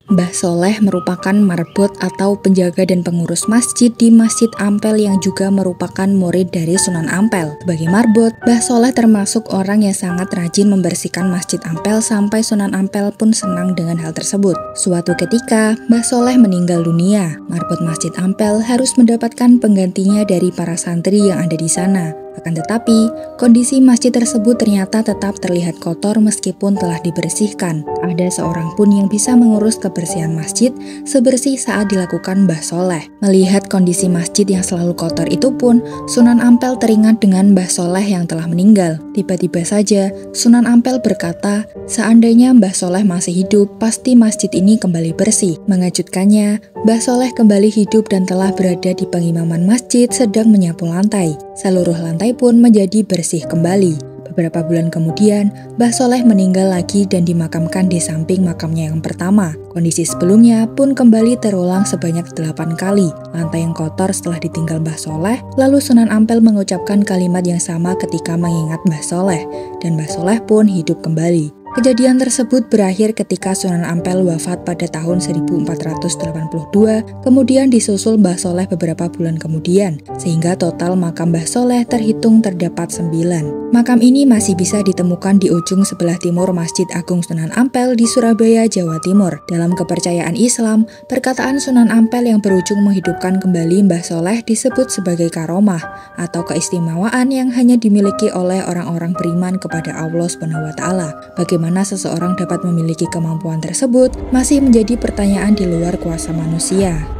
Mbah Soleh merupakan marbot atau penjaga dan pengurus masjid di Masjid Ampel yang juga merupakan murid dari Sunan Ampel. Sebagai marbot, Mbah Soleh termasuk orang yang sangat rajin membersihkan Masjid Ampel sampai Sunan Ampel pun senang dengan hal tersebut. Suatu ketika, Mbah Soleh meninggal dunia. Marbot Masjid Ampel harus mendapatkan penggantinya dari para santri yang ada di sana. Akan tetapi, kondisi masjid tersebut ternyata tetap terlihat kotor meskipun telah dibersihkan. Ada seorang pun yang bisa mengurus kebersihan masjid sebersih saat dilakukan Mbah Soleh. Melihat kondisi masjid yang selalu kotor itu pun, Sunan Ampel teringat dengan Mbah Soleh yang telah meninggal. Tiba-tiba saja, Sunan Ampel berkata, seandainya Mbah Soleh masih hidup, pasti masjid ini kembali bersih. Mengejutkannya, Mbah Soleh kembali hidup dan telah berada di pengimaman masjid sedang menyapu lantai. Seluruh lantai pun menjadi bersih kembali. Beberapa bulan kemudian, Mbah Soleh meninggal lagi dan dimakamkan di samping makamnya yang pertama. Kondisi sebelumnya pun kembali terulang sebanyak 8 kali. Lantai yang kotor setelah ditinggal Mbah Soleh, lalu Sunan Ampel mengucapkan kalimat yang sama ketika mengingat Mbah Soleh, dan Mbah Soleh pun hidup kembali. Kejadian tersebut berakhir ketika Sunan Ampel wafat pada tahun 1482, kemudian disusul Mbah Soleh beberapa bulan kemudian, sehingga total makam Mbah Soleh terhitung terdapat 9. Makam ini masih bisa ditemukan di ujung sebelah timur Masjid Agung Sunan Ampel di Surabaya, Jawa Timur. Dalam kepercayaan Islam, perkataan Sunan Ampel yang berujung menghidupkan kembali Mbah Soleh disebut sebagai karomah, atau keistimewaan yang hanya dimiliki oleh orang-orang beriman kepada Allah SWT. Bagaimana seseorang dapat memiliki kemampuan tersebut masih menjadi pertanyaan di luar kuasa manusia.